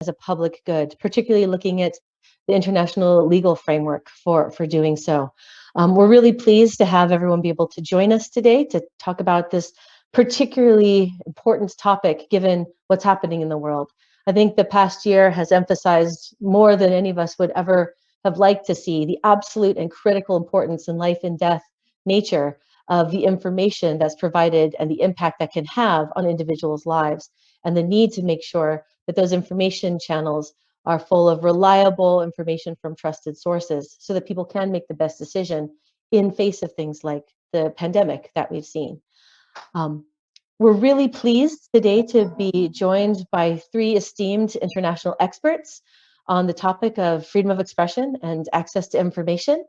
as a public good, particularly looking at the international legal framework for doing so. We're really pleased to have everyone be able to join us today to talk about this particularly important topic given what's happening in the world. I think the past year has emphasized more than any of us would ever have liked to see the absolute and critical importance in life and death nature of the information that's provided and the impact that can have on individuals' lives, and the need to make sure that those information channels are full of reliable information from trusted sources so that people can make the best decision in face of things like the pandemic that we've seen. Um, we're really pleased today to be joined by three esteemed international experts on the topic of freedom of expression and access to information.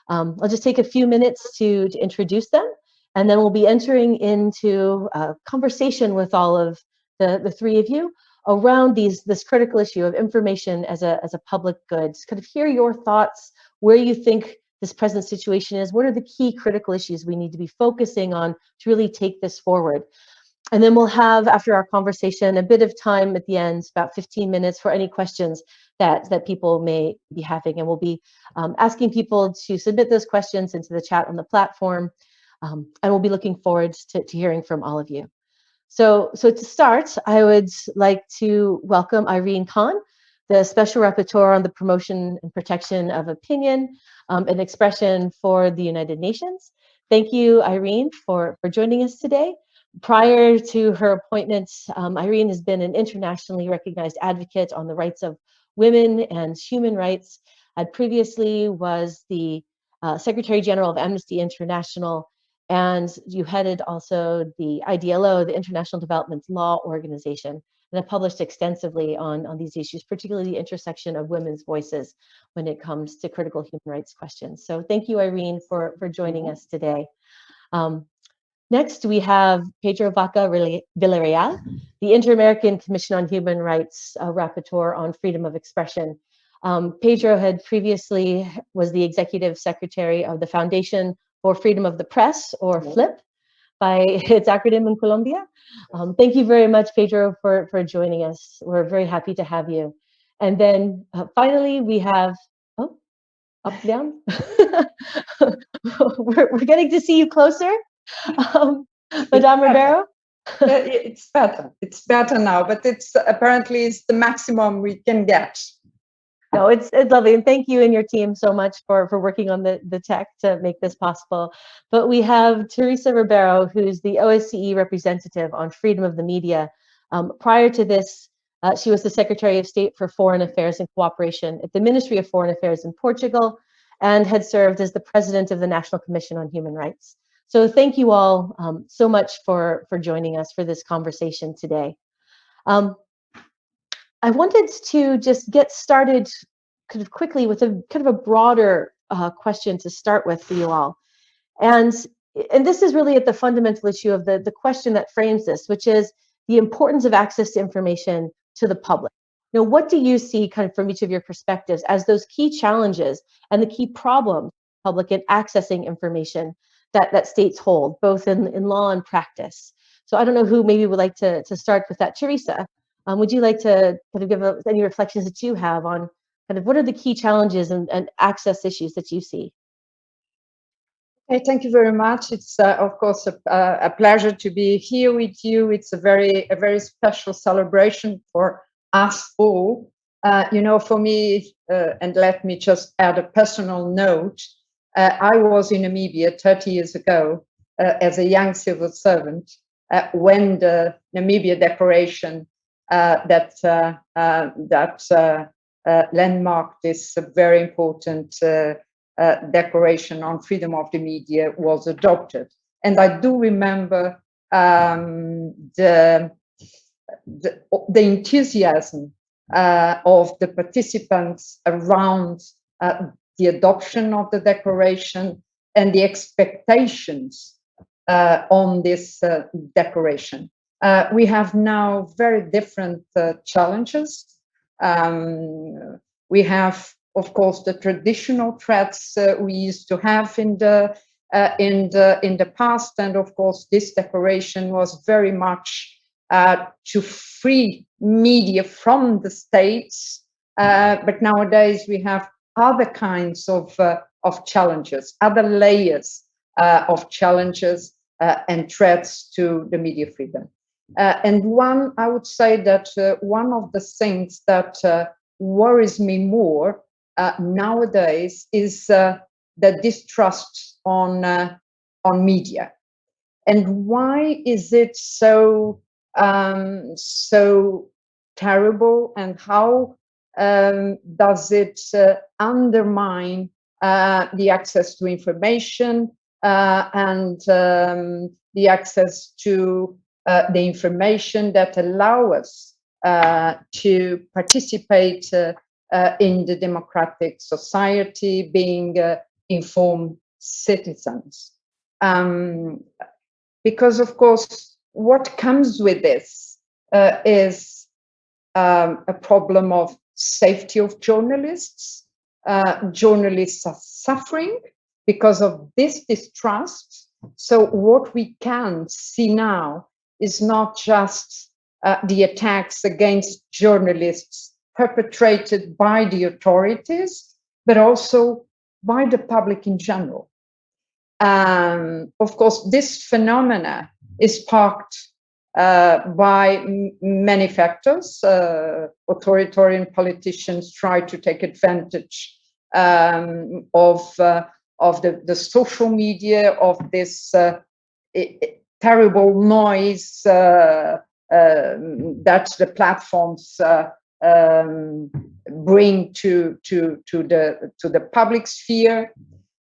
I'll just take a few minutes to introduce them, and then we'll be entering into a conversation with all of the three of you around this critical issue of information as a public good. Kind of hear your thoughts, where you think this present situation is, what are the key critical issues we need to be focusing on to really take this forward. And then we'll have, after our conversation, a bit of time at the end, about 15 minutes, for any questions that people may be having. And we'll be asking people to submit those questions into the chat on the platform. And we'll be looking forward to hearing from all of you. So to start, I would like to welcome Irene Khan, the Special Rapporteur on the Promotion and Protection of Opinion and Expression for the United Nations. Thank you, Irene, for joining us today. Prior to her appointment, Irene has been an internationally recognized advocate on the rights of women and human rights. Previously was the Secretary General of Amnesty International, and you headed also the IDLO, the International Development Law Organization, and have published extensively on these issues, particularly the intersection of women's voices when it comes to critical human rights questions. So thank you, Irene, for joining us today. Next, we have Pedro Vaca Villarreal, the Inter-American Commission on Human Rights Rapporteur on Freedom of Expression. Pedro had previously was the Executive Secretary of the Foundation for Freedom of the Press, or FLIP, by its acronym in Colombia. Thank you very much, Pedro, for joining us. We're very happy to have you. And then finally, we have, up, down. we're getting to see you closer. Madame Ribeiro? It's better. It's better now, but it's apparently the maximum we can get. No, it's lovely, and thank you and your team so much for working on the tech to make this possible. But we have Teresa Ribeiro, who's the OSCE representative on freedom of the media. Prior to this, she was the Secretary of State for Foreign Affairs and Cooperation at the Ministry of Foreign Affairs in Portugal, and had served as the President of the National Commission on Human Rights. So thank you all so much for joining us for this conversation today. I wanted to just get started kind of quickly with a kind of a broader question to start with for you all. And this is really at the fundamental issue of the question that frames this, which is the importance of access to information to the public. Now, what do you see kind of from each of your perspectives as those key challenges and the key problems public in accessing information that states hold, both in law and practice? So I don't know who maybe would like to start with that. Teresa, would you like to kind of give any reflections that you have on kind of what are the key challenges and access issues that you see? Okay, thank you very much. It's of course a pleasure to be here with you. It's a very special celebration for us all. For me, and let me just add a personal note. I was in Namibia 30 years ago as a young civil servant when the Namibia Declaration that landmarked this very important declaration on freedom of the media was adopted. And I do remember the enthusiasm of the participants around the adoption of the declaration and the expectations on this declaration. We have now very different challenges. We have, of course, the traditional threats we used to have in the past, and of course, this declaration was very much to free media from the states. But nowadays we have other kinds of challenges, other layers of challenges and threats to the media freedom. And one, I would say that one of the things that worries me more nowadays is the distrust on media. And why is it so so terrible? And how does it undermine the access to information and the access to the information that allow us to participate in the democratic society, being informed citizens? Because, of course, what comes with this is a problem of safety of journalists. Journalists are suffering because of this distrust. So what we can see now is not just the attacks against journalists perpetrated by the authorities, but also by the public in general. Of course, this phenomena is sparked by many factors. Authoritarian politicians try to take advantage of the social media, of this terrible noise that the platforms bring to the public sphere.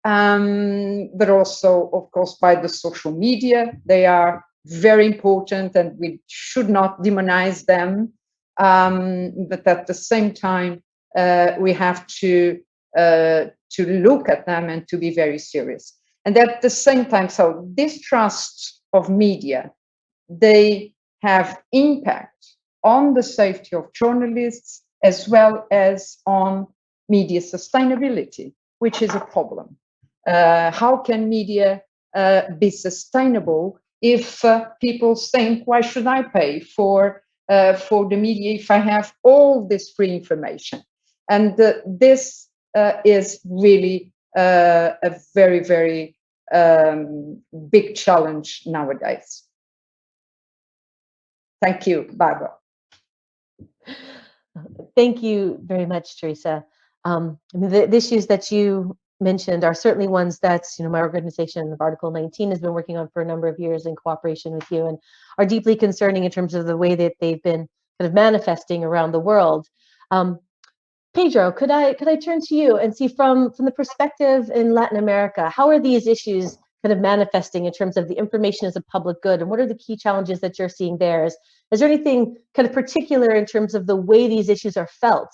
But also, of course, by the social media. They are very important and we should not demonize them. But at the same time, we have to look at them and to be very serious. And at the same time, so distrust of media, they have impact on the safety of journalists as well as on media sustainability, which is a problem. How can media be sustainable if people think, why should I pay for the media if I have all this free information? And this is really a very, very big challenge nowadays. Thank you, Barbara. Thank you very much, Teresa. The issues that you mentioned are certainly ones that my organization of Article 19 has been working on for a number of years in cooperation with you, and are deeply concerning in terms of the way that they've been kind of manifesting around the world. Pedro, could I turn to you and see from the perspective in Latin America, how are these issues kind of manifesting in terms of the information as a public good, and what are the key challenges that you're seeing there? Is there anything kind of particular in terms of the way these issues are felt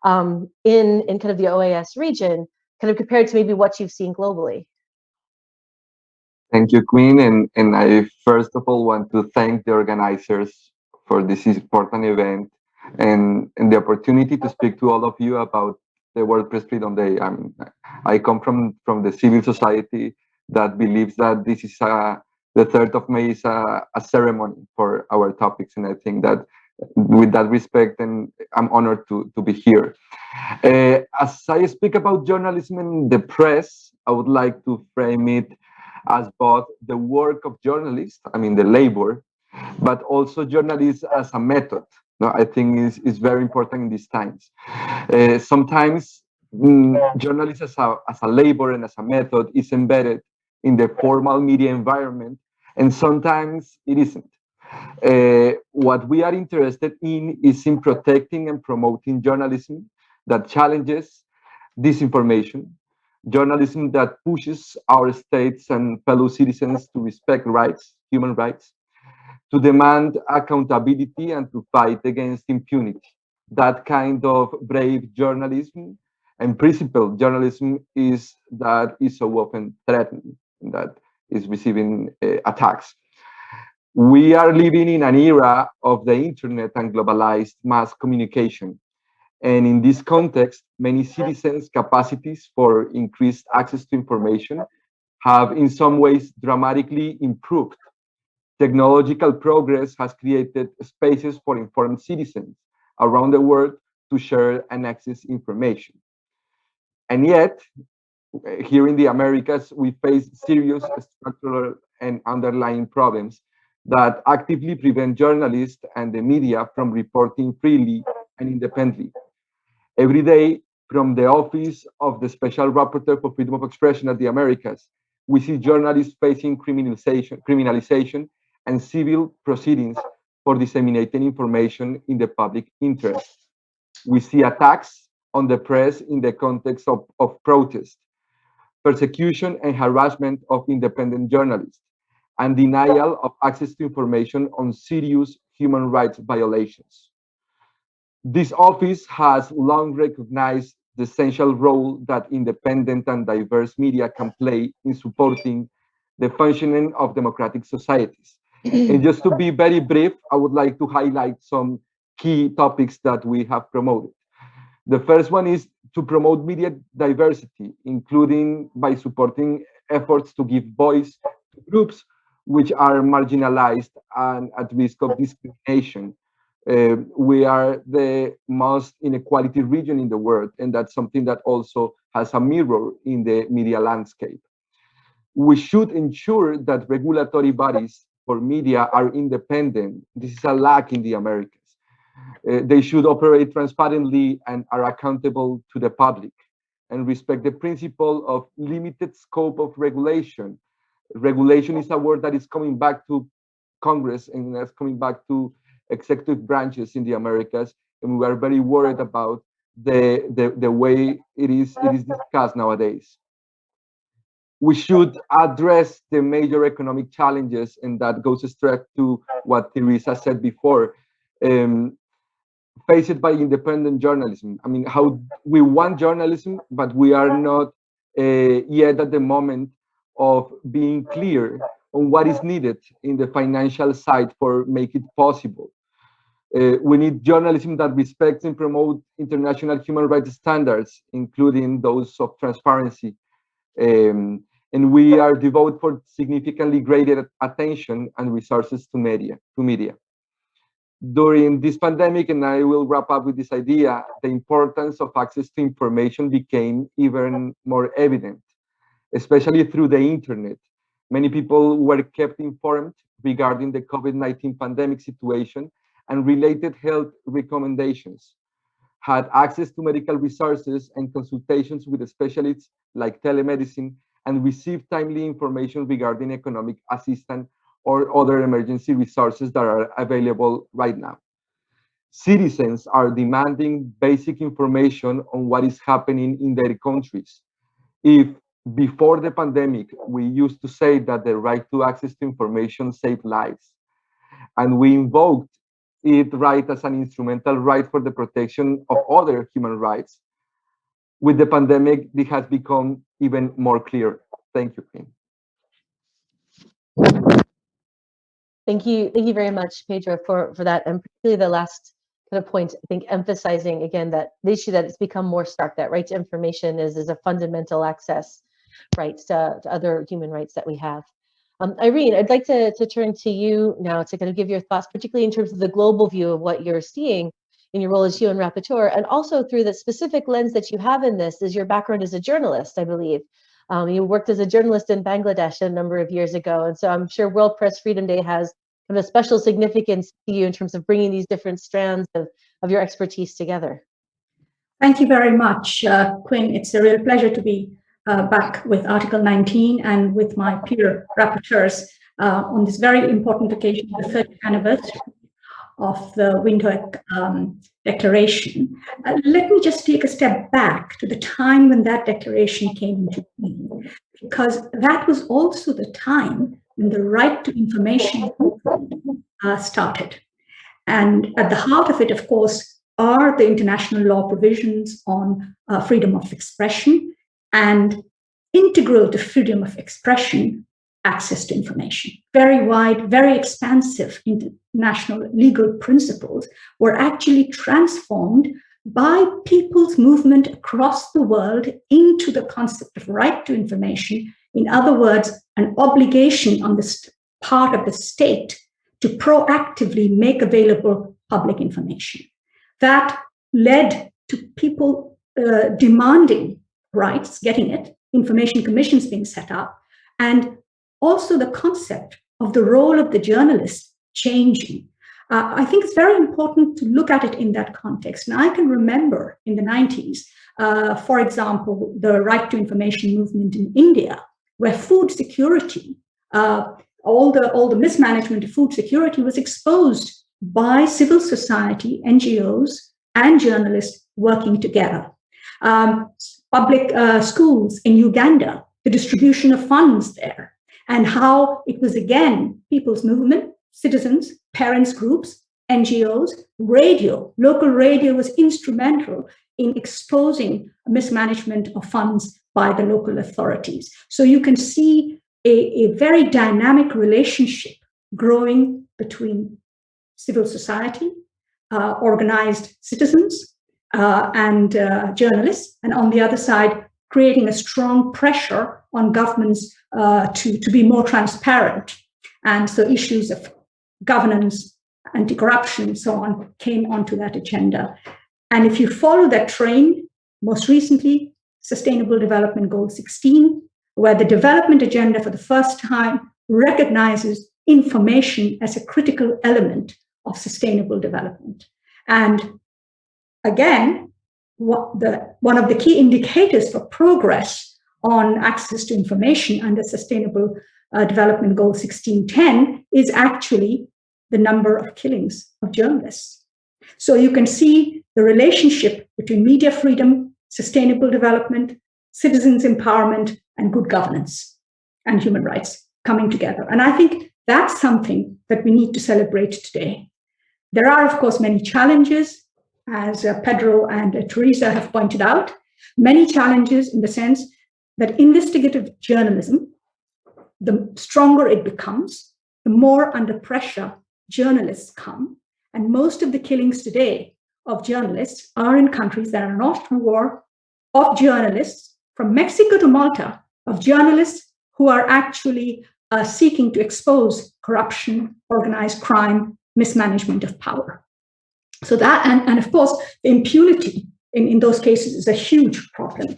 in kind of the OAS region, kind of compared to maybe what you've seen globally? Thank you, Queen. And I first of all want to thank the organizers for this important event and the opportunity to speak to all of you about the World Press Freedom Day. I come from the civil society that believes that this is the 3rd of May is a ceremony for our topics. And I think that with that respect, and I'm honored to be here. As I speak about journalism and the press, I would like to frame it as both the work of journalists, I mean the labor, but also journalists as a method. No, I think is very important in these times. Sometimes journalists as a labor and as a method is embedded in the formal media environment, and sometimes it isn't. What we are interested in is in protecting and promoting journalism that challenges disinformation, journalism that pushes our states and fellow citizens to respect rights, human rights, to demand accountability and to fight against impunity. That kind of brave journalism and principled journalism is so often threatened, that is receiving attacks. We are living in an era of the internet and globalized mass communication. And in this context, many citizens' capacities for increased access to information have in some ways dramatically improved. Technological progress has created spaces for informed citizens around the world to share and access information. And yet, here in the Americas, we face serious structural and underlying problems that actively prevent journalists and the media from reporting freely and independently. Every day, from the office of the Special Rapporteur for Freedom of Expression at the Americas, we see journalists facing criminalization and civil proceedings for disseminating information in the public interest. We see attacks on the press in the context of protest, persecution and harassment of independent journalists, and denial of access to information on serious human rights violations. This office has long recognized the essential role that independent and diverse media can play in supporting the functioning of democratic societies. And just to be very brief, I would like to highlight some key topics that we have promoted. The first one is to promote media diversity, including by supporting efforts to give voice to groups which are marginalized and at risk of discrimination. We are the most inequality region in the world, and that's something that also has a mirror in the media landscape. We should ensure that regulatory bodies for media are independent. This is a lack in the Americas. They should operate transparently and are accountable to the public and respect the principle of limited scope of regulation. Regulation is a word that is coming back to Congress and that's coming back to executive branches in the Americas, and we are very worried about the way it is discussed nowadays. We should address the major economic challenges, and that goes straight to what Teresa said before. Um, Faced by independent journalism. I mean, how we want journalism, but we are not yet at the moment of being clear on what is needed in the financial side for make it possible. We need journalism that respects and promotes international human rights standards, including those of transparency. And we are devoted for significantly greater attention and resources to media. During this pandemic, and I will wrap up with this idea, the importance of access to information became even more evident, especially through the internet. Many people were kept informed regarding the COVID-19 pandemic situation and related health recommendations, had access to medical resources and consultations with specialists like telemedicine, and received timely information regarding economic assistance or other emergency resources that are available right now. Citizens are demanding basic information on what is happening in their countries. If before the pandemic, we used to say that the right to access to information saved lives, and we invoked it right as an instrumental right for the protection of other human rights. With the pandemic, this has become even more clear. Thank you, Queen. Thank you very much, Pedro, for that, and particularly the last kind of point. I think emphasizing again that the issue that it's become more stark, that right to information is a fundamental access right to other human rights that we have. Irene, I'd like to turn to you now to kind of give your thoughts, particularly in terms of the global view of what you're seeing in your role as UN Rapporteur, and also through the specific lens that you have in this is your background as a journalist, I believe. You worked as a journalist in Bangladesh a number of years ago, and so I'm sure World Press Freedom Day has kind of a special significance to you in terms of bringing these different strands of your expertise together. Thank you very much, Quinn. It's a real pleasure to be back with Article 19 and with my peer rapporteurs on this very important occasion, the 30th anniversary of the Windhoek Declaration. Let me just take a step back to the time when that declaration came into being, because that was also the time when the right to information started. And at the heart of it, of course, are the international law provisions on freedom of expression, and integral to freedom of expression, access to information. Very wide, very expansive international legal principles were actually transformed by people's movement across the world into the concept of right to information. In other words, an obligation on the part of the state to proactively make available public information. That led to people demanding rights, getting it, information commissions being set up, and also the concept of the role of the journalist changing. I think it's very important to look at it in that context. And I can remember in the 90s, for example, the right to information movement in India, where food security, all the mismanagement of food security was exposed by civil society, NGOs, and journalists working together. Public schools in Uganda, the distribution of funds there, and how it was again people's movement, citizens, parents groups, NGOs, radio. Local radio was instrumental in exposing mismanagement of funds by the local authorities. So you can see a very dynamic relationship growing between civil society, organized citizens, and journalists, and on the other side, creating a strong pressure on governments to be more transparent. And so issues of governance, anti-corruption, and so on came onto that agenda. And if you follow that train, most recently, Sustainable Development Goal 16, where the development agenda for the first time recognizes information as a critical element of sustainable development. And again, one of the key indicators for progress on access to information under Sustainable Development Goal 1610 is actually the number of killings of journalists. So you can see the relationship between media freedom, sustainable development, citizens empowerment, and good governance and human rights coming together. And I think that's something that we need to celebrate today. There are, of course, many challenges, as Pedro and Teresa have pointed out, many challenges in the sense that investigative journalism, the stronger it becomes, the more under pressure journalists come. And most of the killings today of journalists are in countries that are not at war, of journalists from Mexico to Malta, of journalists who are actually seeking to expose corruption, organized crime, mismanagement of power. So that, and of course, the impunity in those cases is a huge problem.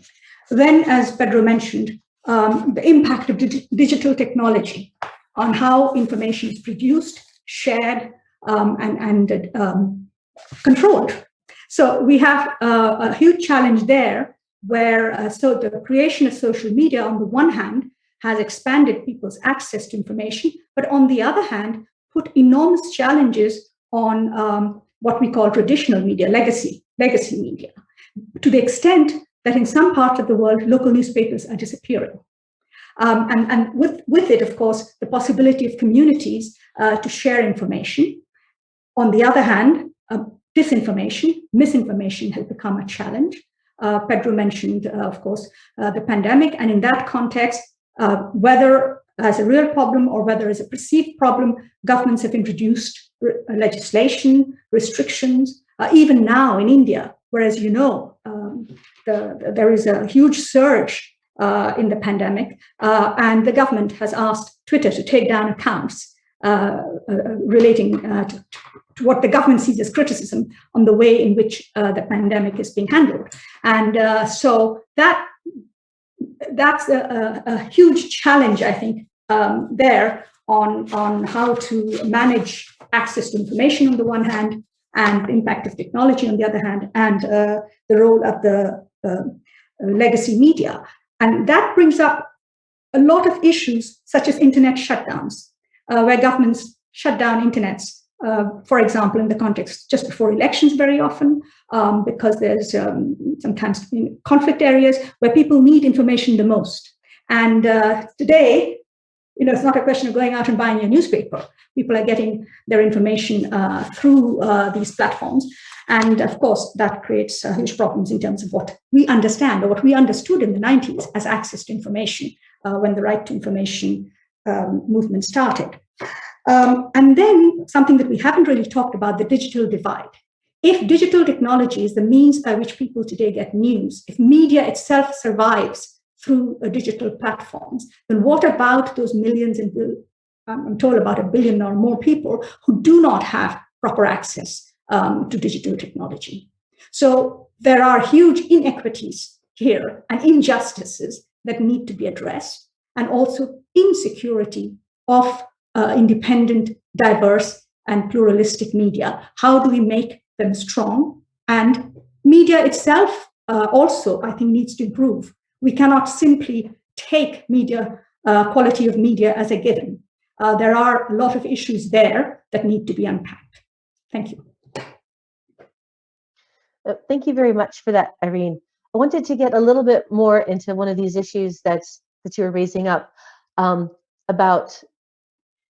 Then, as Pedro mentioned, the impact of digital technology on how information is produced, shared, and controlled. So we have a huge challenge there where so the creation of social media on the one hand has expanded people's access to information, but on the other hand, put enormous challenges on what we call traditional media, legacy media, to the extent that in some parts of the world, local newspapers are disappearing. And with it, of course, the possibility of communities to share information. On the other hand, disinformation, misinformation has become a challenge. Pedro mentioned, of course, the pandemic. And in that context, whether as a real problem or whether as a perceived problem, governments have introduced legislation, restrictions, even now in India, where, as you know, there is a huge surge in the pandemic, and the government has asked Twitter to take down accounts relating to what the government sees as criticism on the way in which the pandemic is being handled. And so that's a huge challenge, I think, there on how to manage access to information on the one hand, and the impact of technology on the other hand, and the role of the legacy media. And that brings up a lot of issues such as internet shutdowns, where governments shut down internets, for example, in the context just before elections very often, because there's sometimes conflict areas where people need information the most. And today, it's not a question of going out and buying a newspaper. People are getting their information through these platforms. And of course, that creates huge problems in terms of what we understand or what we understood in the 90s as access to information when the right to information movement started. And then something that we haven't really talked about, the digital divide. If digital technology is the means by which people today get news, if media itself survives through digital platforms, then what about those millions and I'm told about 1 billion or more people who do not have proper access to digital technology. So there are huge inequities here and injustices that need to be addressed, and also insecurity of independent, diverse, and pluralistic media. How do we make them strong? And media itself also, I think, needs to improve. We cannot simply take media, quality of media as a given. There are a lot of issues there that need to be unpacked. Thank you. Thank you very much for that, Irene. I wanted to get a little bit more into one of these issues that you were raising up about,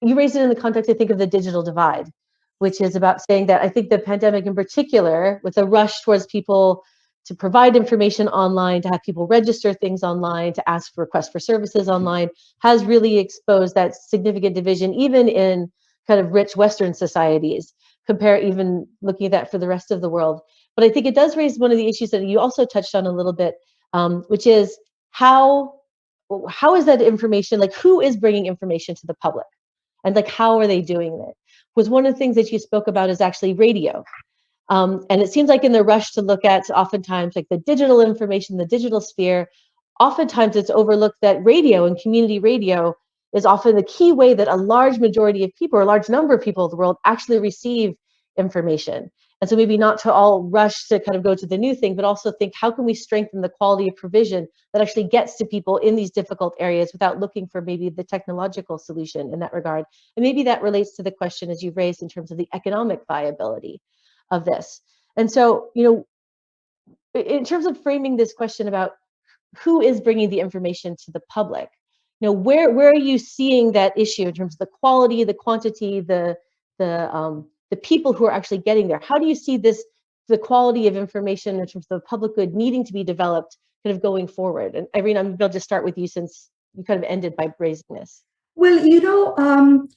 you raised it in the context, I think, of the digital divide, which is about saying that I think the pandemic in particular, with a rush towards people to provide information online, to have people register things online, to ask for requests for services online, has really exposed that significant division, even in kind of rich Western societies, compare even looking at that for the rest of the world. But I think it does raise one of the issues that you also touched on a little bit, which is how is that information, like who is bringing information to the public? And like, how are they doing it? Was one of the things that you spoke about is actually radio. And it seems like in the rush to look at oftentimes like the digital information, the digital sphere, oftentimes it's overlooked that radio and community radio is often the key way that a large majority of people, or a large number of people in the world, actually receive information. And so maybe not to all rush to kind of go to the new thing, but also think, how can we strengthen the quality of provision that actually gets to people in these difficult areas without looking for maybe the technological solution in that regard? And maybe that relates to the question, as you've raised, in terms of the economic viability of this. And so, you know, in terms of framing this question about who is bringing the information to the public, you know, where are you seeing that issue in terms of the quality, the quantity, the people who are actually getting there? How do you see this, the quality of information in terms of the public good needing to be developed kind of going forward? And Irene, I'm going to start with you since you kind of ended by raising this. Well, you know,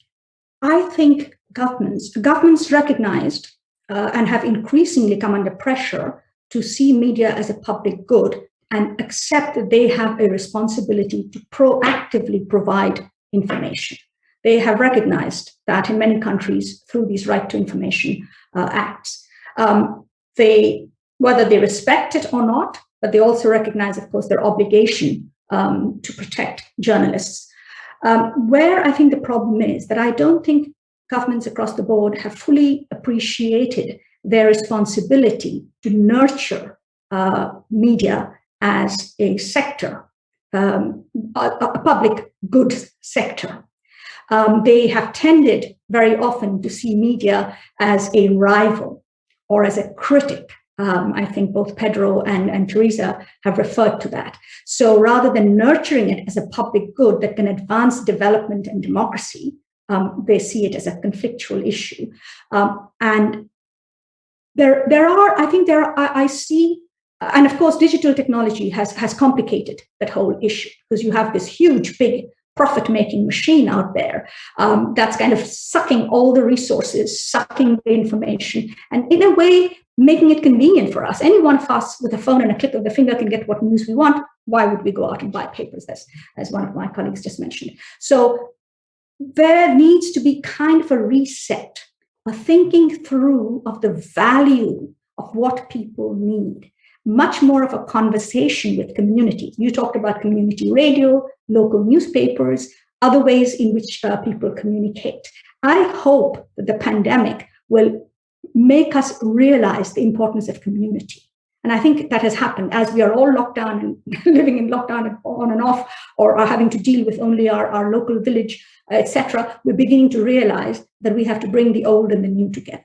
I think governments recognized and have increasingly come under pressure to see media as a public good and accept that they have a responsibility to proactively provide information. They have recognized that in many countries through these right to information acts. Whether they respect it or not, but they also recognize, of course, their obligation to protect journalists. Where I think the problem is that I don't think governments across the board have fully appreciated their responsibility to nurture media as a sector, a public good sector. They have tended very often to see media as a rival or as a critic. I think both Pedro and Teresa have referred to that. So rather than nurturing it as a public good that can advance development and democracy, they see it as a conflictual issue. And I see, and of course, digital technology has complicated that whole issue, because you have this huge, big profit-making machine out there that's kind of sucking all the resources, sucking the information, and in a way, making it convenient for us. Any one of us with a phone and a click of the finger can get what news we want. Why would we go out and buy papers, as one of my colleagues just mentioned? So there needs to be kind of a reset, a thinking through of the value of what people need, much more of a conversation with communities. You talked about community radio, local newspapers, other ways in which people communicate. I hope that the pandemic will make us realize the importance of community. And I think that has happened as we are all locked down and living in lockdown on and off, or are having to deal with only our local village, etc. We're beginning to realize that we have to bring the old and the new together.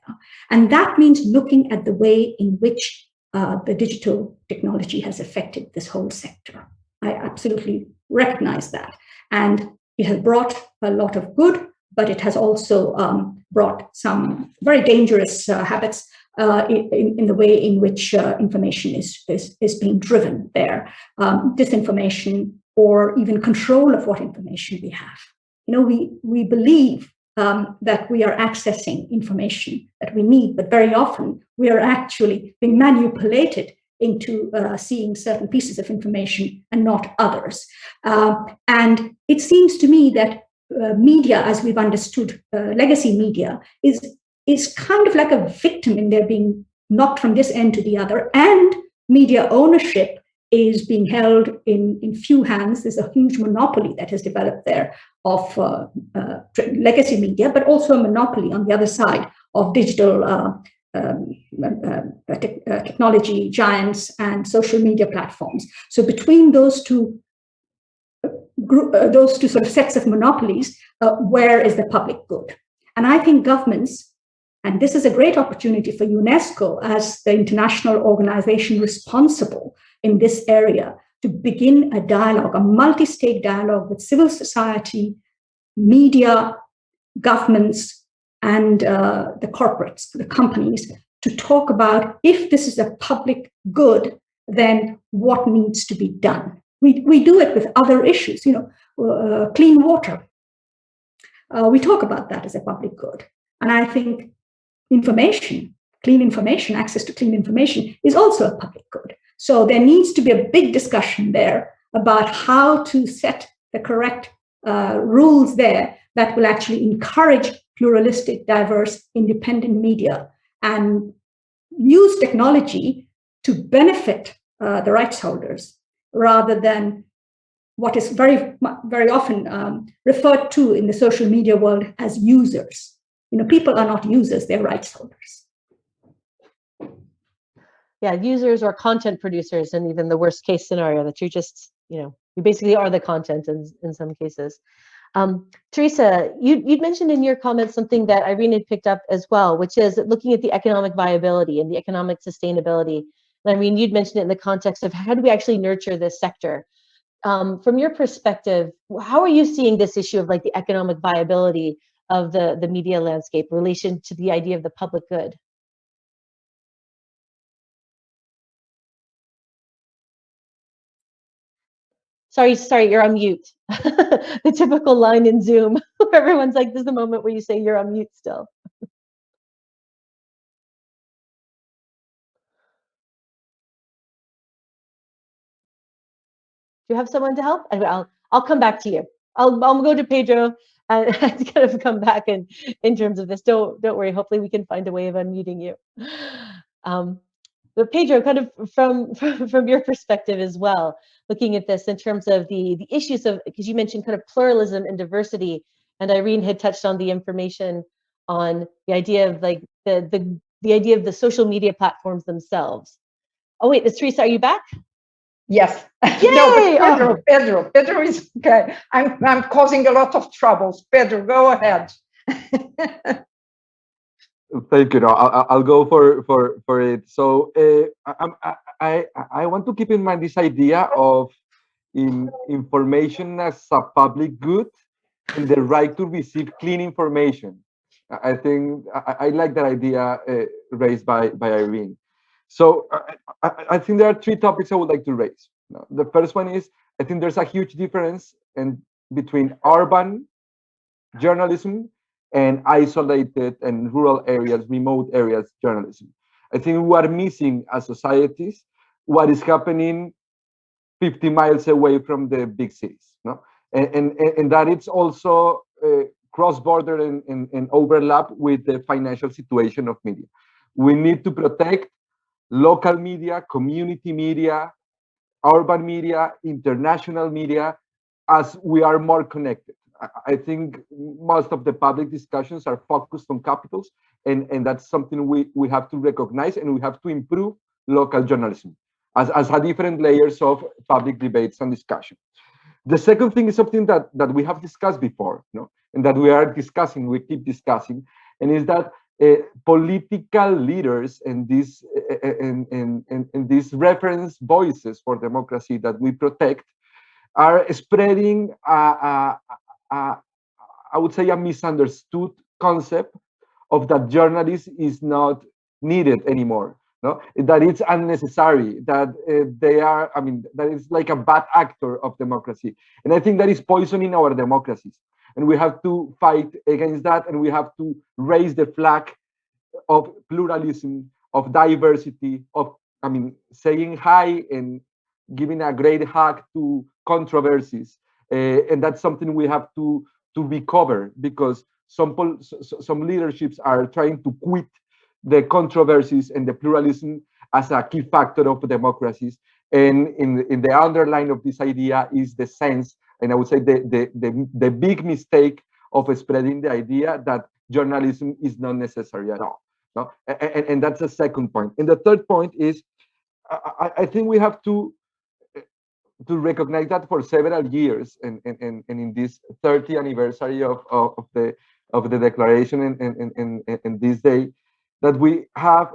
And that means looking at the way in which the digital technology has affected this whole sector. I absolutely recognize that. And it has brought a lot of good, but it has also brought some very dangerous habits in the way in which information is being driven there. Disinformation, or even control of what information we have. You know, we believe that we are accessing information that we need, but very often we are actually being manipulated into seeing certain pieces of information and not others. And it seems to me that media, as we've understood legacy media, is kind of like a victim in their being knocked from this end to the other, and media ownership is being held in few hands. There's a huge monopoly that has developed there of legacy media, but also a monopoly on the other side of digital technology giants and social media platforms. So between those two sort of sets of monopolies, where is the public good? And I think governments, and this is a great opportunity for UNESCO as the international organization responsible in this area, to begin a dialogue, a multi-state dialogue with civil society, media, governments, and the corporates, the companies, to talk about, if this is a public good, then what needs to be done. We do it with other issues, clean water. We talk about that as a public good. And I think clean information, access to clean information is also a public good. So there needs to be a big discussion there about how to set the correct rules there that will actually encourage pluralistic, diverse, independent media and use technology to benefit the rights holders, rather than what is very, very often referred to in the social media world as users. People are not users, they're rights holders. Yeah, users or content producers, and even the worst case scenario that you just, you basically are the content in some cases. Teresa, you'd mentioned in your comments something that Irene had picked up as well, which is looking at the economic viability and the economic sustainability. And Irene, you'd mentioned it in the context of how do we actually nurture this sector? From your perspective, how are you seeing this issue of like the economic viability of the media landscape in relation to the idea of the public good? Sorry, you're on mute. The typical line in Zoom where everyone's like, there's a moment where you say you're on mute still. Do you have someone to help? I'll come back to you. I'll go to Pedro and kind of come back in terms of this. Don't worry. Hopefully we can find a way of unmuting you. But Pedro, kind of from your perspective as well, looking at this in terms of the issues of, because you mentioned kind of pluralism and diversity, and Irene had touched on the information on the idea of like the idea of the social media platforms themselves. Oh wait, Teresa, are you back? Yes. Yay! No, but Pedro is okay. I'm causing a lot of troubles. Pedro, go ahead. Thank you. No, I'll go for it. So I want to keep in mind this idea of information as a public good and the right to receive clean information. I think I like that idea raised by Irene. So I think there are three topics I would like to raise. The first one is, I think there's a huge difference between urban journalism and isolated and rural areas, remote areas journalism. I think we are missing as societies what is happening 50 miles away from the big cities, no? And that it's also cross-border and overlap with the financial situation of media. We need to protect local media, community media, urban media, international media, as we are more connected. I think most of the public discussions are focused on capitals, and that's something we have to recognize, and we have to improve local journalism as a different layers of public debates and discussion. The second thing is something that we have discussed before, and that we keep discussing, and is that political leaders and these reference voices for democracy that we protect are spreading I would say a misunderstood concept of that journalism is not needed anymore. No, that it's unnecessary, that that is like a bad actor of democracy. And I think that is poisoning our democracies. And we have to fight against that, and we have to raise the flag of pluralism, of diversity, of saying hi and giving a great hug to controversies. And that's something we have to to recover, because some leaderships are trying to quit the controversies and the pluralism as a key factor of democracies. And in the underline of this idea is the sense, and I would say the big mistake of spreading the idea that journalism is not necessary at all. No? And that's the second point. And the third point is, I think we have to recognize that for several years, and in this 30th anniversary of the declaration, and this day, that we have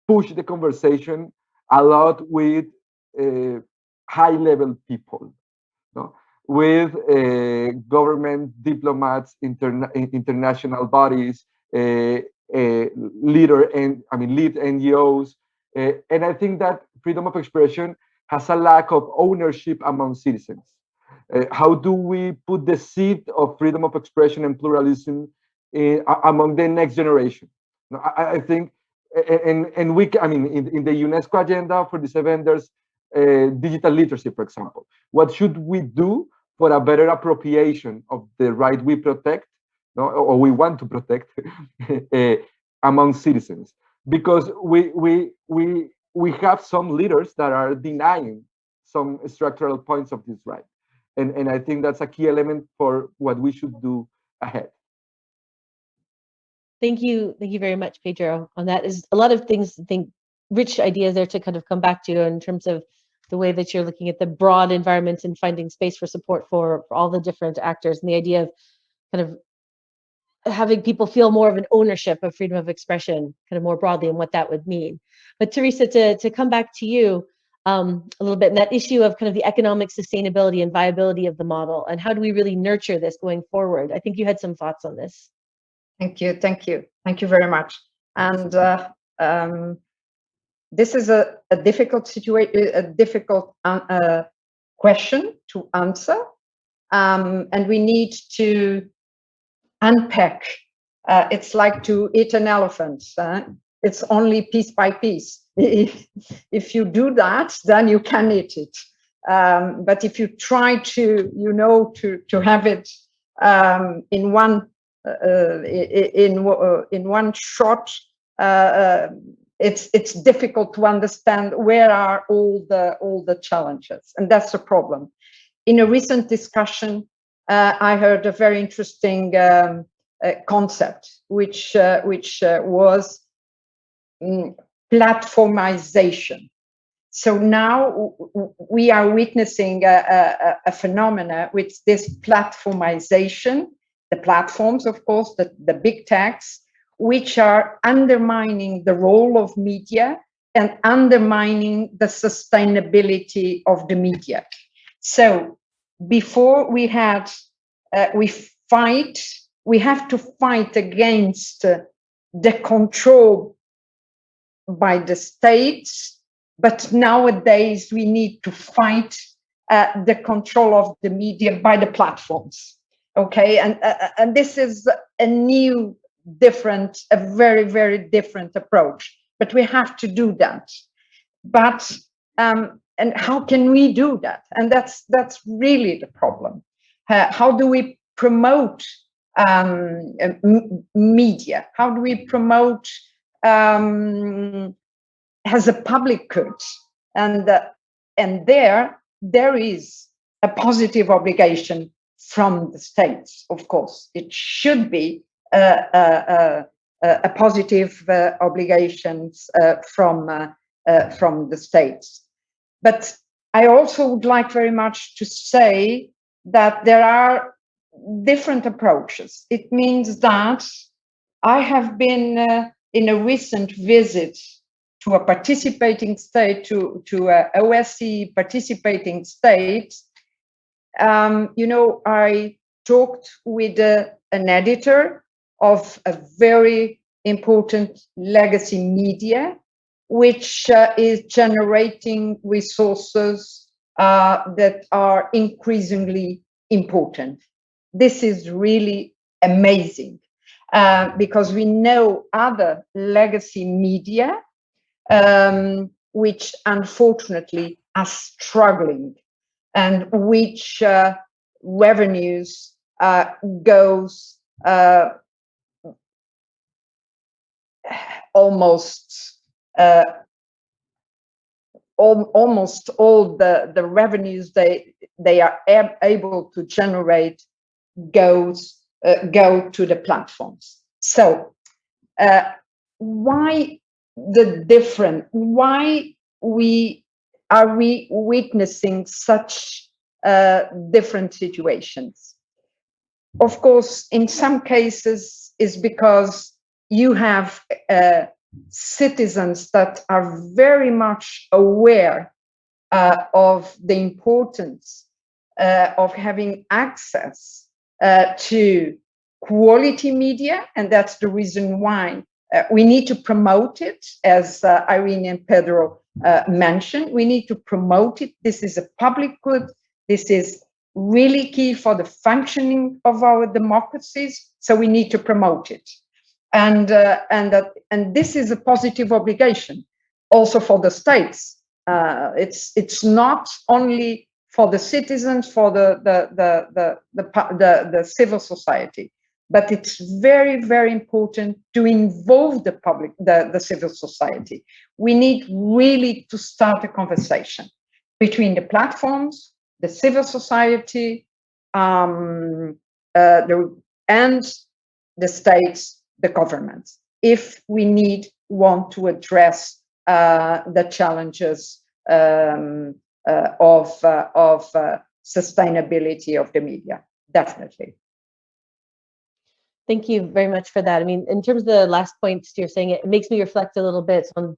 pushed the conversation a lot with high-level people, no? With government, diplomats, international bodies, lead NGOs, and I think that freedom of expression has a lack of ownership among citizens. How do we put the seed of freedom of expression and pluralism among the next generation? I think, and we, in the UNESCO agenda for this event, there's digital literacy, for example. What should we do for a better appropriation of the right we protect, no, or we want to protect, among citizens? Because we have some leaders that are denying some structural points of this right. And I think that's a key element for what we should do ahead. Thank you very much, Pedro. On that is a lot of things, I think, rich ideas there to kind of come back to in terms of the way that you're looking at the broad environments and finding space for support for all the different actors, and the idea of kind of having people feel more of an ownership of freedom of expression, kind of more broadly, and what that would mean. But Teresa, to come back to you a little bit, and that issue of kind of the economic sustainability and viability of the model, and how do we really nurture this going forward? I think you had some thoughts on this. Thank you very much. And this is a difficult situation, a difficult question to answer, and we need to unpack. It's like to eat an elephant. It's only piece by piece. If you do that, then you can eat it. But if you try to have it in one shot, it's difficult to understand where are all the challenges, and that's the problem. In a recent discussion, I heard a very interesting concept, which was platformization. So now we are witnessing a phenomena with this platformization, the platforms, of course, the big techs, which are undermining the role of media and undermining the sustainability of the media. So before we have to fight against the control by the states, but nowadays we need to fight the control of the media by the platforms. Okay, and this is a very, very different approach, but we have to do that. But and how can we do that? And that's really the problem. How do we promote media? How do we promote as a public good? And there is a positive obligation from the states. Of course, it should be a positive obligations from the states. But I also would like very much to say that there are different approaches. It means that I have been in a recent visit to a participating state, to a OSCE participating state. I talked with an editor of a very important legacy media, which is generating resources that are increasingly important. This is really amazing because we know other legacy media which unfortunately are struggling and which revenues goes almost almost all the revenues they are able to generate go to the platforms. So why the different? Why we witnessing such different situations? Of course, in some cases, is because you have citizens that are very much aware of the importance of having access to quality media, and that's the reason why we need to promote it, as Irene and Pedro mentioned. We need to promote it. This is a public good. This is really key for the functioning of our democracies. So we need to promote it, and this is a positive obligation also for the states. It's not only for the citizens, for the civil society, but it's very, very important to involve the public, the civil society. We need really to start a conversation between the platforms, the civil society, and the states, the governments, if we want to address the challenges of sustainability of the media, definitely. Thank you very much for that. I mean, in terms of the last points you're saying, it makes me reflect a little bit on,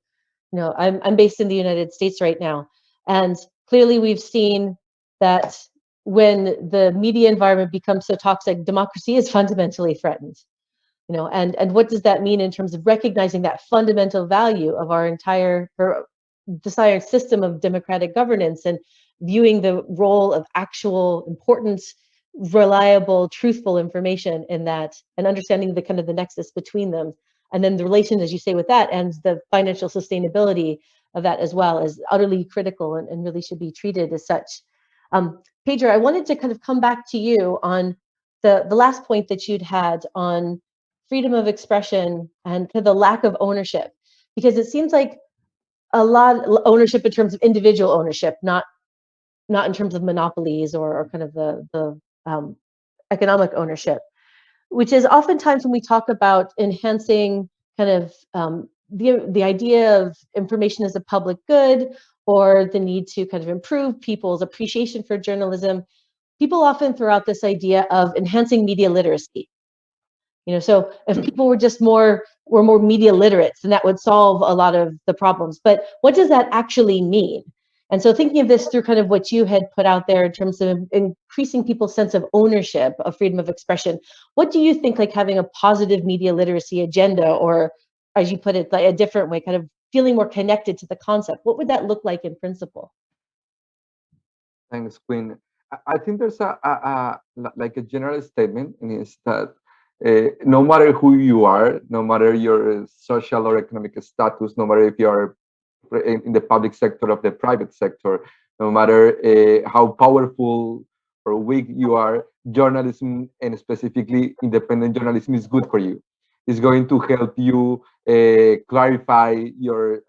I'm based in the United States right now, and clearly we've seen that when the media environment becomes so toxic, democracy is fundamentally threatened. And what does that mean in terms of recognizing that fundamental value of our entire desired system of democratic governance, and viewing the role of actual important, reliable, truthful information in that, and understanding the kind of the nexus between them, and then the relation, as you say, with that, and the financial sustainability of that as well, is utterly critical and really should be treated as such. Pedro, I wanted to kind of come back to you on the last point that you'd had on freedom of expression and the lack of ownership, because it seems like a lot of ownership in terms of individual ownership, not in terms of monopolies or kind of the economic ownership, which is oftentimes when we talk about enhancing kind of the idea of information as a public good, or the need to kind of improve people's appreciation for journalism, people often throw out this idea of enhancing media literacy. So if people were more media literate, then that would solve a lot of the problems. But what does that actually mean? And so thinking of this through kind of what you had put out there in terms of increasing people's sense of ownership of freedom of expression, what do you think, like having a positive media literacy agenda, or as you put it, like a different way, kind of feeling more connected to the concept, what would that look like in principle? Thanks, Quinn. I think there's like a general statement, and it's that no matter who you are, no matter your social or economic status, no matter if you are in the public sector or the private sector, no matter how powerful or weak you are, journalism, and specifically independent journalism, is good for you. It's going to help you clarify your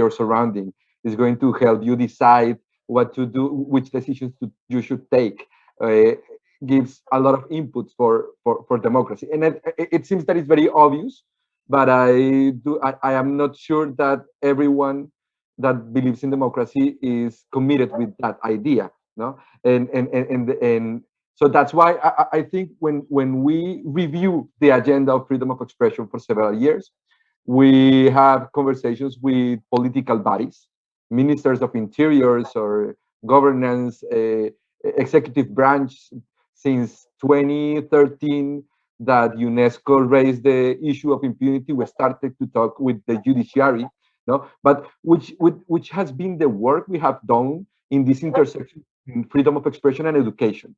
surrounding. It's going to help you decide what to do, which decisions you should take. Gives a lot of inputs for democracy, and it seems that it's very obvious, but I am not sure that everyone that believes in democracy is committed with that idea, no? And so that's why I think when we review the agenda of freedom of expression for several years, we have conversations with political bodies, ministers of interiors or governance, executive branch. Since 2013, that UNESCO raised the issue of impunity, we started to talk with the judiciary, no? But which has been the work we have done in this intersection in freedom of expression and education.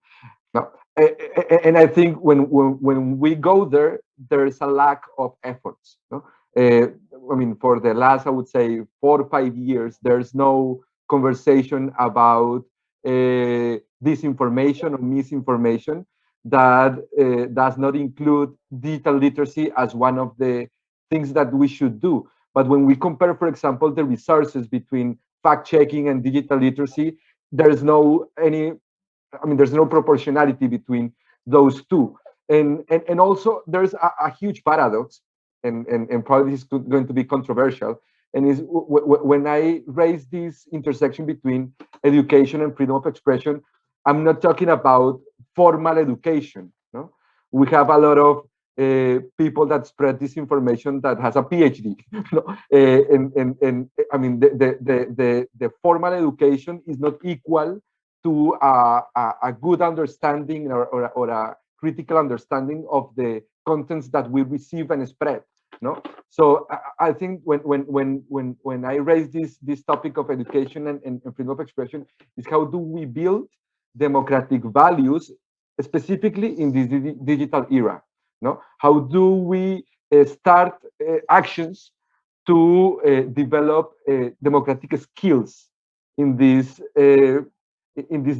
Now, and I think when we go there, there is a lack of efforts. No? I mean, for the last, I would say, 4 or 5 years, there's no conversation about disinformation or misinformation. that does not include digital literacy as one of the things that we should do. But when we compare, for example, the resources between fact checking and digital literacy, there's no there's no proportionality between those two. And also there's a huge paradox, and probably this is going to be controversial, and is when I raise this intersection between education and freedom of expression, I'm not talking about formal education. No, we have a lot of people that spread this information that has a PhD. No? And I mean, the formal education is not equal to a good understanding or a critical understanding of the contents that we receive and spread. No, so I think when I raise this topic of education and freedom of expression, is how do we build democratic values, specifically in this digital era? No, how do we start actions to develop democratic skills in this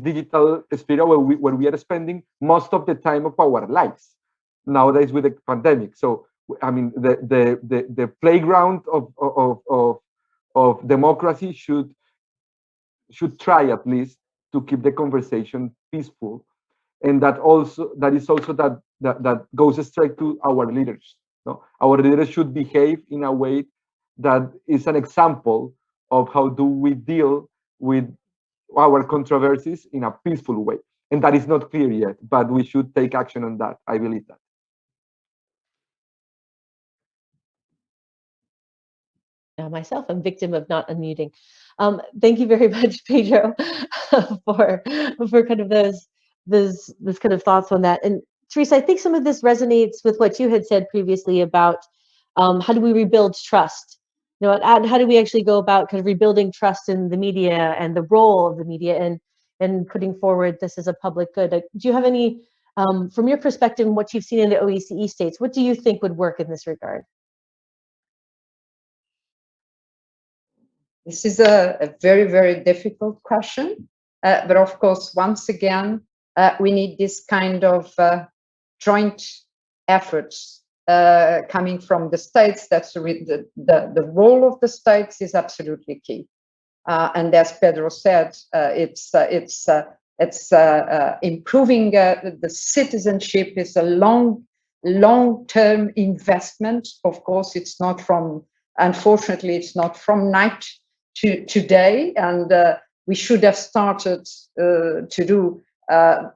digital sphere where we are spending most of the time of our lives nowadays with the pandemic? So I mean, the playground of democracy should try at least to keep the conversation peaceful, and that is also that goes straight to our leaders. No, our leaders should behave in a way that is an example of how do we deal with our controversies in a peaceful way, and that is not clear yet, but we should take action on that. I believe that. Myself, I'm victim of not unmuting. Thank you very much, Pedro, for kind of those kind of thoughts on that. And Teresa, I think some of this resonates with what you had said previously about how do we rebuild trust? You know, and how do we actually go about kind of rebuilding trust in the media and the role of the media and putting forward this as a public good? Do you have any, from your perspective and what you've seen in the OECE states, what do you think would work in this regard? This is a very, very difficult question. But of course, once again, we need this kind of joint efforts coming from the states. That's the role of the states is absolutely key. And as Pedro said, it's improving the citizenship is a long-term investment. Of course, unfortunately, it's not from night to today, and we should have started to do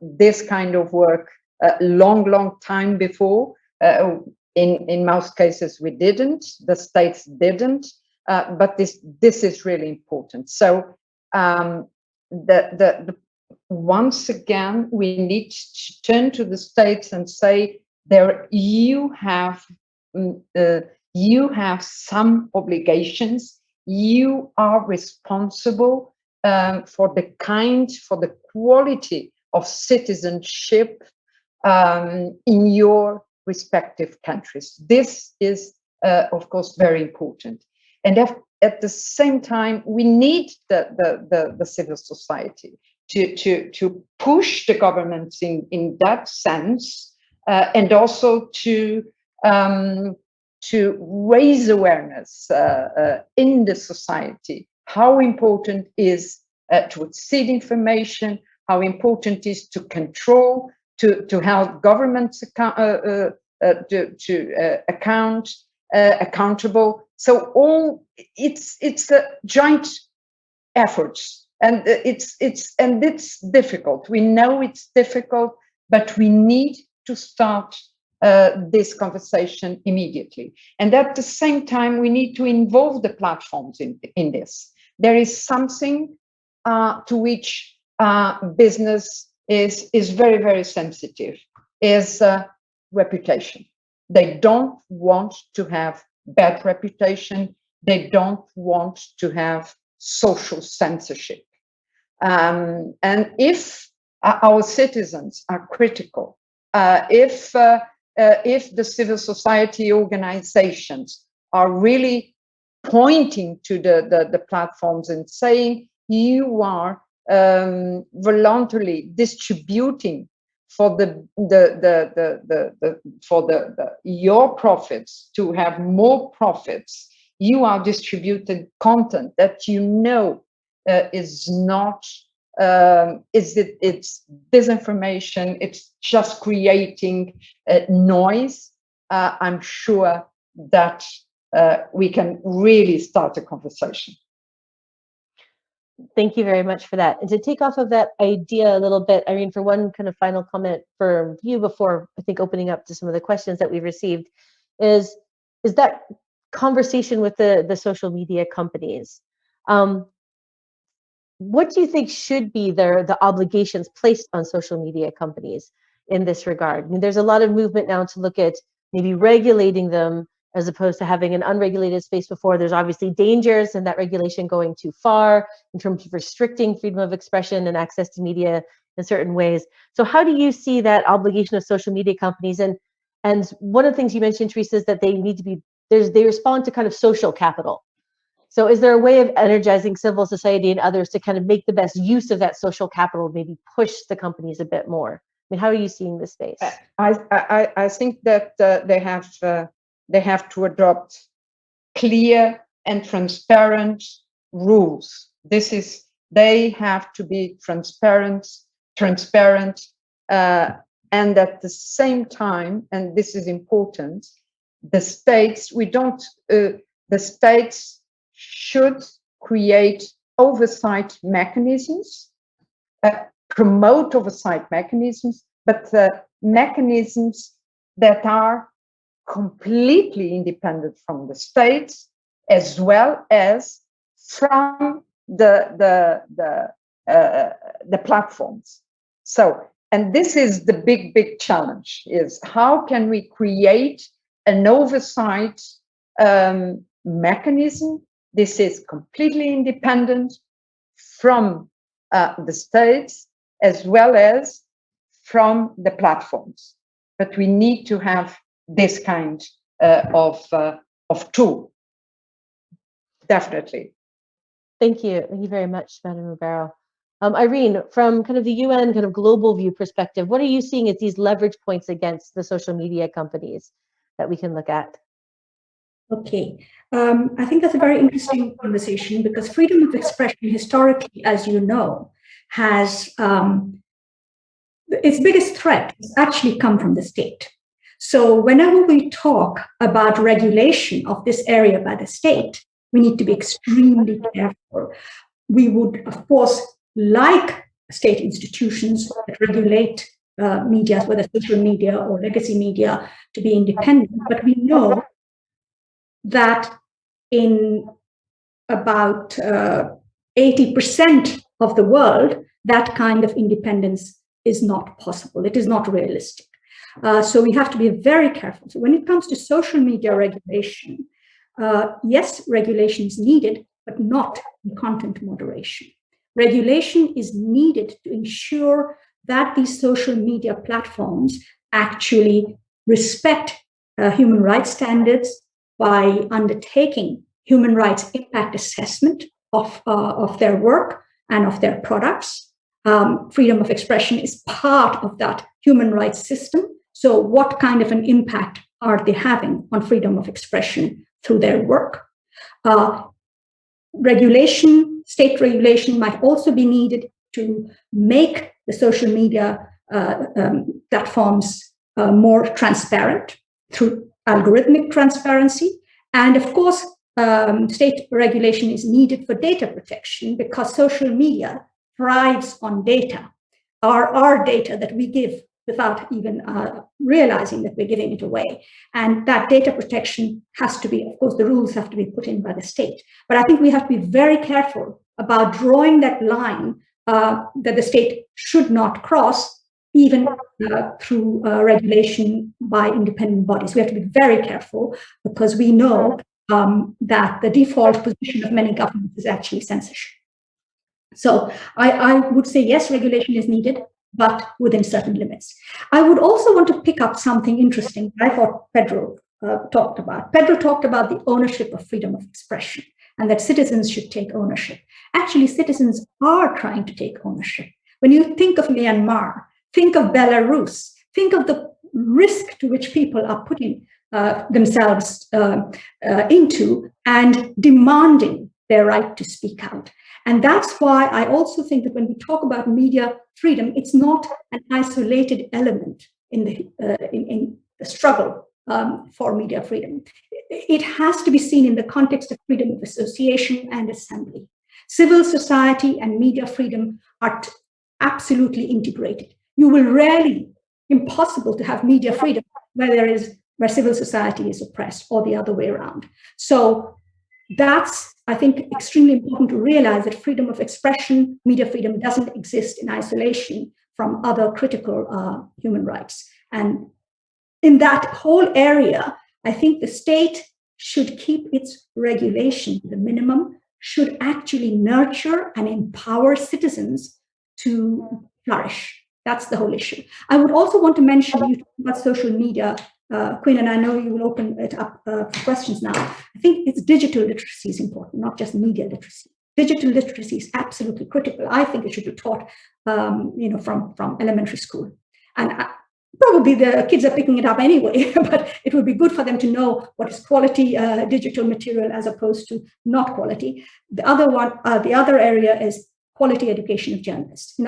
this kind of work a long time before. In most cases, we didn't. The states didn't, but this is really important. So once again, we need to turn to the states and say, you have some obligations. You are responsible for the quality of citizenship in your respective countries. This is, of course, very important. And at the same time, we need the civil society to push the governments in that sense, and also to raise awareness in the society. How important is to exceed information? How important is to control, to help governments accountable? So it's a joint efforts, and it's difficult. We know it's difficult, but we need to start this conversation immediately. And at the same time, we need to involve the platforms in this. There is something to which business is very, very sensitive, is reputation. They don't want to have bad reputation. They don't want to have social censorship. And if our citizens are critical, if the civil society organizations are really pointing to the platforms and saying, you are voluntarily distributing for your profits to have more profits, you are distributing content that you know is not it's disinformation, it's just creating noise. I'm sure that we can really start a conversation. Thank you very much for that. And to take off of that idea a little bit, Irene, for one kind of final comment for you before I think opening up to some of the questions that we've received, is that conversation with the social media companies. What do you think should be the obligations placed on social media companies in this regard? I mean, there's a lot of movement now to look at maybe regulating them as opposed to having an unregulated space before. There's obviously dangers in that regulation going too far in terms of restricting freedom of expression and access to media in certain ways. So how do you see that obligation of social media companies? And one of the things you mentioned, Teresa, is that they need to be, they respond to kind of social capital. So is there a way of energizing civil society and others to kind of make the best use of that social capital, maybe push the companies a bit more? I mean, how are you seeing this space? I think that they have to adopt clear and transparent rules. They have to be transparent, and at the same time, and this is important, the states should create oversight mechanisms, promote oversight mechanisms, but mechanisms that are completely independent from the states, as well as from the platforms. So, and this is the big challenge: is how can we create an oversight mechanism? This is completely independent from the states as well as from the platforms. But we need to have this kind of tool, definitely. Thank you. Thank you very much, Madam Ribeiro. Irene, from kind of the UN kind of global view perspective, what are you seeing as these leverage points against the social media companies that we can look at? Okay, I think that's a very interesting conversation because freedom of expression historically, as you know, has its biggest threat has actually come from the state. So whenever we talk about regulation of this area by the state, we need to be extremely careful. We would, of course, like state institutions that regulate media, whether social media or legacy media, to be independent, but we know that in about 80% of the world, that kind of independence is not possible. It is not realistic. So we have to be very careful. So when it comes to social media regulation, yes, regulation is needed, but not in content moderation. Regulation is needed to ensure that these social media platforms actually respect human rights standards by undertaking human rights impact assessment of their work and of their products. Freedom of expression is part of that human rights system. So what kind of an impact are they having on freedom of expression through their work? Regulation, state regulation might also be needed to make the social media platforms more transparent through algorithmic transparency. And of course, state regulation is needed for data protection because social media thrives on data, our data that we give without even realizing that we're giving it away. And that data protection has to be, of course, the rules have to be put in by the state. But I think we have to be very careful about drawing that line that the state should not cross, even through regulation by independent bodies. We have to be very careful because we know that the default position of many governments is actually censorship. So I would say, yes, regulation is needed, but within certain limits. I would also want to pick up something interesting that I thought Pedro talked about. Pedro talked about the ownership of freedom of expression and that citizens should take ownership. Actually, citizens are trying to take ownership. When you think of Myanmar, Think of Belarus. Think of the risk to which people are putting themselves into and demanding their right to speak out. And that's why I also think that when we talk about media freedom, it's not an isolated element in the struggle for media freedom. It has to be seen in the context of freedom of association and assembly. Civil society and media freedom are absolutely integrated. You will rarely, impossible to have media freedom where civil society is oppressed or the other way around. So that's, I think, extremely important to realize that freedom of expression, media freedom doesn't exist in isolation from other critical human rights. And in that whole area, I think the state should keep its regulation to the minimum, should actually nurture and empower citizens to flourish. That's the whole issue. I would also want to mention, you talked about social media, Quinn, and I know you will open it up for questions now. I think it's digital literacy is important, not just media literacy. Digital literacy is absolutely critical. I think it should be taught, from elementary school. And probably the kids are picking it up anyway, but it would be good for them to know what is quality digital material as opposed to not quality. The other area is quality education of journalists.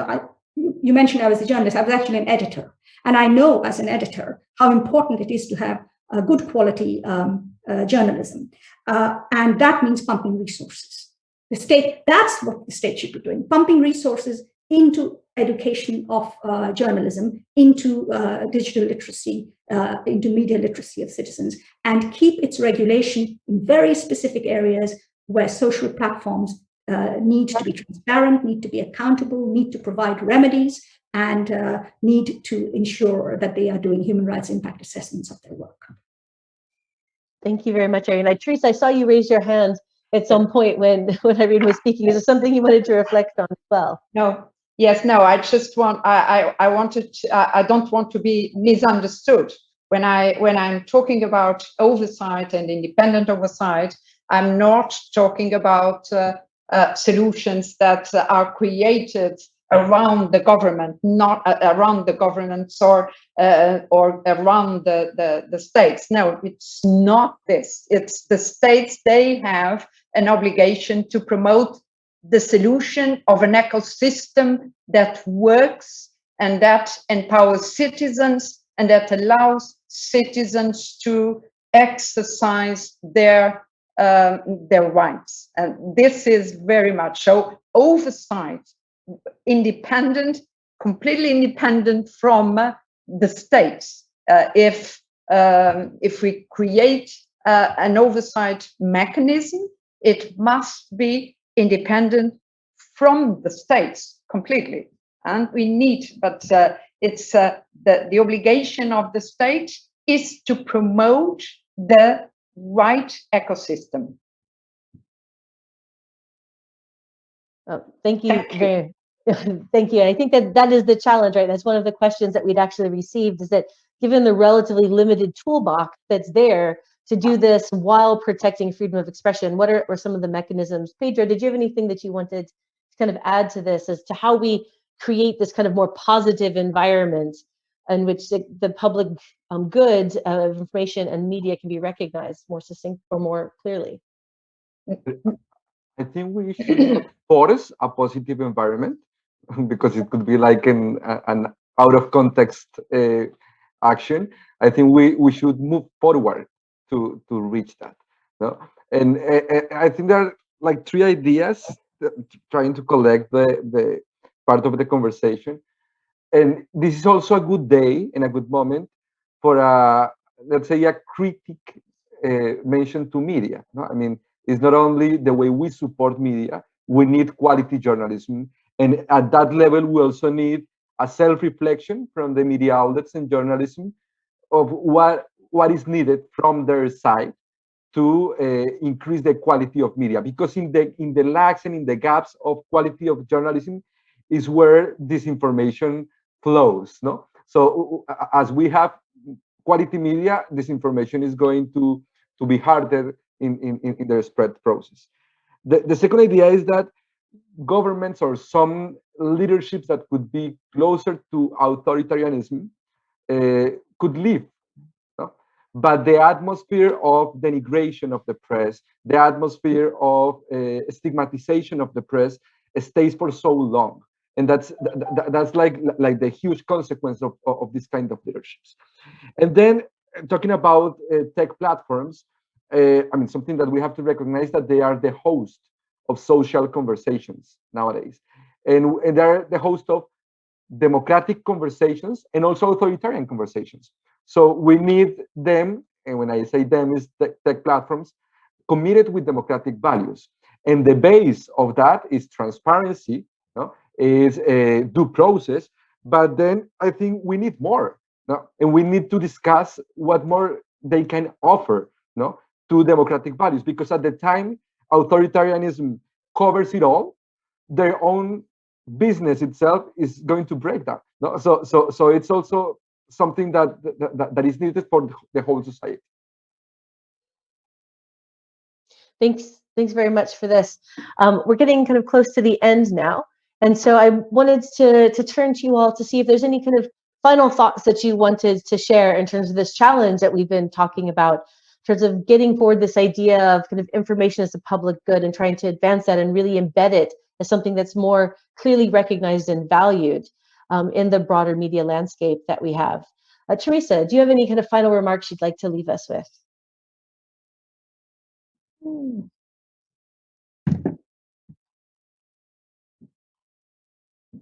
You mentioned I was a journalist. I was actually an editor. And I know as an editor how important it is to have a good quality journalism. And that means pumping resources. That's what the state should be doing, pumping resources into education of journalism, into digital literacy, into media literacy of citizens, and keep its regulation in very specific areas where social platforms need to be transparent, need to be accountable, need to provide remedies, and need to ensure that they are doing human rights impact assessments of their work. Thank you very much, Irene. Teresa, I saw you raise your hand at some point when Irene was speaking. Is there something you wanted to reflect on as well? No. Yes, no, I just want, I don't want to be misunderstood. When I'm talking about oversight and independent oversight, I'm not talking about solutions that are created around the government, not around the governments or around the states. No, it's not this. It's the states. They have an obligation to promote the solution of an ecosystem that works and that empowers citizens and that allows citizens to exercise their rights. And this is very much so. Oversight, independent, completely independent from the states. If we create an oversight mechanism, it must be independent from the states completely. And we need, but it's the obligation of the state is to promote the right ecosystem. Thank you. Thank you. I think that is the challenge, right? That's one of the questions that we'd actually received, is that given the relatively limited toolbox that's there to do this while protecting freedom of expression, what are some of the mechanisms? Pedro, did you have anything that you wanted to kind of add to this as to how we create this kind of more positive environment in which the public good of information and media can be recognized more succinct or more clearly? I think we should not force a positive environment, because it could be like an out of context action. I think we should move forward to reach that. No? And I think there are like three ideas trying to collect the part of the conversation. And this is also a good day and a good moment for let's say a critic mention to media. No? I mean, it's not only the way we support media, we need quality journalism. And at that level, we also need a self-reflection from the media outlets and journalism of what is needed from their side to increase the quality of media. Because in the lacks and in the gaps of quality of journalism is where disinformation flows. No, so as we have quality media, disinformation is going to be harder in the spread process. The second idea is that governments or some leaderships that could be closer to authoritarianism could live. No? But the atmosphere of denigration of the press, the atmosphere of stigmatization of the press stays for so long. And that's like the huge consequence of this kind of leaderships. And then talking about tech platforms, I mean, something that we have to recognize that they are the host of social conversations nowadays. And they're the host of democratic conversations and also authoritarian conversations. So we need them, and when I say them, is tech platforms committed with democratic values. And the base of that is transparency, no? Is a due process. But then I think we need more, no? And we need to discuss what more they can offer, no, to democratic values. Because at the time authoritarianism covers it all, their own business itself is going to break down. No? So it's also something that is needed for the whole society. Thanks very much for this. We're getting kind of close to the end now. And so I wanted to turn to you all to see if there's any kind of final thoughts that you wanted to share in terms of this challenge that we've been talking about, in terms of getting forward this idea of kind of information as a public good and trying to advance that and really embed it as something that's more clearly recognized and valued in the broader media landscape that we have. Teresa, do you have any kind of final remarks you'd like to leave us with?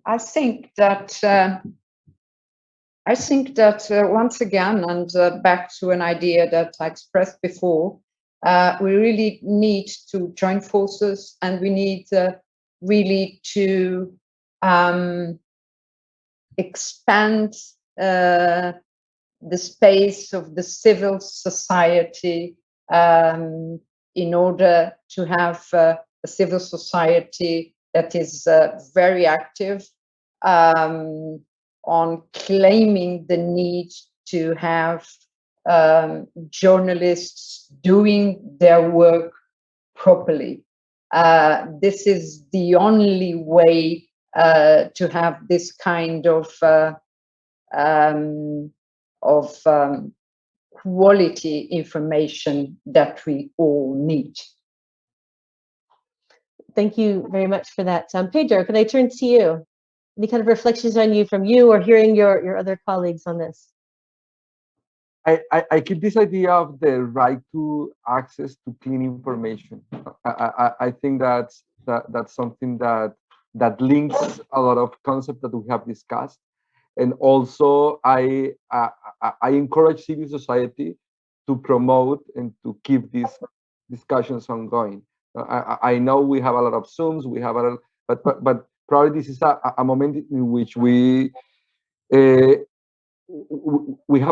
I think that once again, and back to an idea that I expressed before, we really need to join forces, and we need really to expand the space of the civil society in order to have a civil society that is very active on claiming the need to have journalists doing their work properly. This is the only way to have this kind of quality information that we all need. Thank you very much for that. Pedro, can I turn to you? Any kind of reflections on you from you or hearing your other colleagues on this? I keep this idea of the right to access to clean information. I think that's something that links a lot of concepts that we have discussed. And also, I encourage civil society to promote and to keep these discussions ongoing. I know we have a lot of Zooms, we have a lot, but probably this is a moment in which we have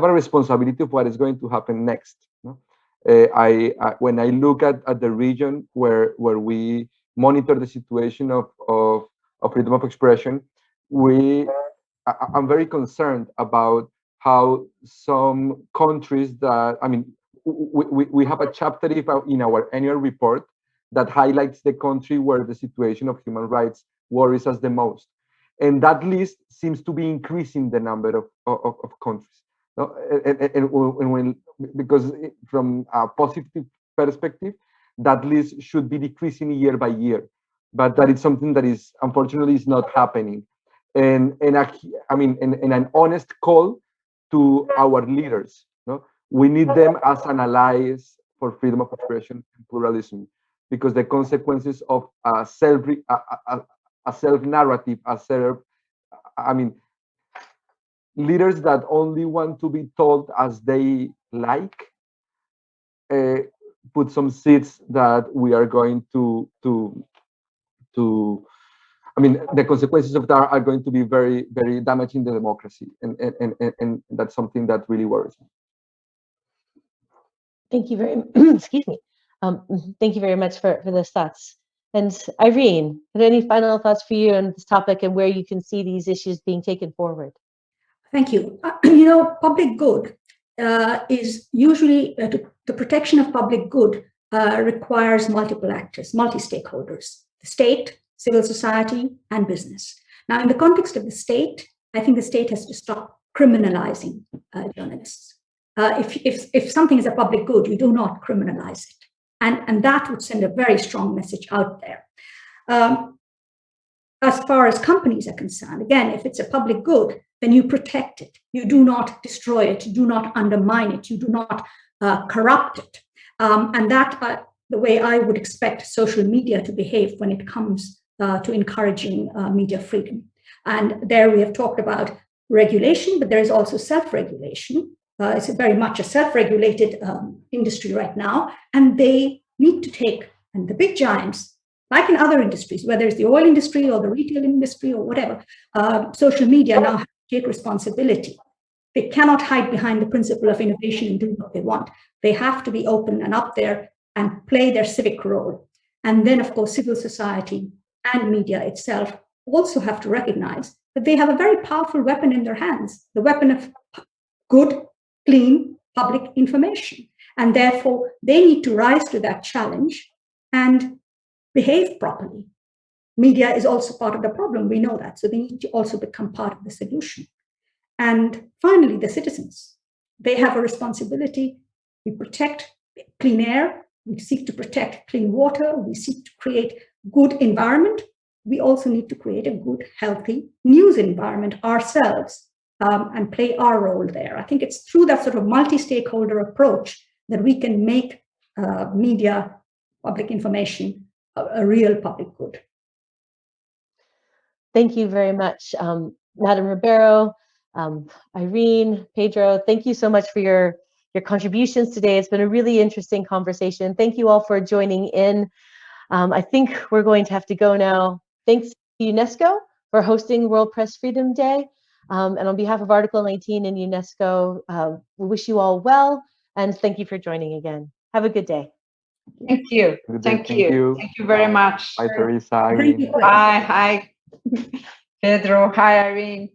a responsibility of what is going to happen next. No? When I look at the region where we monitor the situation of freedom of expression, I'm very concerned about how some countries that, I mean, we have a chapter in our annual report that highlights the country where the situation of human rights worries us the most. And that list seems to be increasing the number of countries. No? Because from a positive perspective, that list should be decreasing year by year. But that is something that is unfortunately is not happening. And I mean, an honest call to our leaders. No? We need them as an allies for freedom of expression and pluralism, because the consequences of a self narrative, I mean, leaders that only want to be told as they like, put some seeds that we are going to I mean, the consequences of that are going to be very, very damaging to democracy, and that's something that really worries me. Thank you very excuse me. Thank you very much for those thoughts. And Irene, are there any final thoughts for you on this topic and where you can see these issues being taken forward? Thank you. Public good is usually the protection of public good requires multiple actors, multi-stakeholders: the state, civil society, and business. Now, in the context of the state, I think the state has to stop criminalizing journalists. If something is a public good, you do not criminalize it. And that would send a very strong message out there. As far as companies are concerned, again, if it's a public good, then you protect it. You do not destroy it. You do not undermine it. You do not corrupt it. And that, the way I would expect social media to behave when it comes to encouraging media freedom. And there we have talked about regulation, but there is also self-regulation. It's very much a self-regulated industry right now, and they need to take, and the big giants, like in other industries, whether it's the oil industry or the retail industry or whatever, social media now have to take responsibility. They cannot hide behind the principle of innovation and do what they want. They have to be open and up there and play their civic role. And then, of course, civil society and media itself also have to recognize that they have a very powerful weapon in their hands, the weapon of good, clean public information. And therefore, they need to rise to that challenge and behave properly. Media is also part of the problem, we know that. So they need to also become part of the solution. And finally, the citizens. They have a responsibility. We protect clean air. We seek to protect clean water. We seek to create good environment. We also need to create a good, healthy news environment ourselves and play our role there. I think it's through that sort of multi-stakeholder approach that we can make media, public information, a real public good. Thank you very much, Madam Ribeiro, Irene, Pedro. Thank you so much for your contributions today. It's been a really interesting conversation. Thank you all for joining in. I think we're going to have to go now. Thanks to UNESCO for hosting World Press Freedom Day. And on behalf of Article 19 and UNESCO, we wish you all well, and thank you for joining again. Have a good day. Thank you. Thank you. Thank you very much. Bye, Teresa. Bye. Hi, Pedro. Hi, Irene.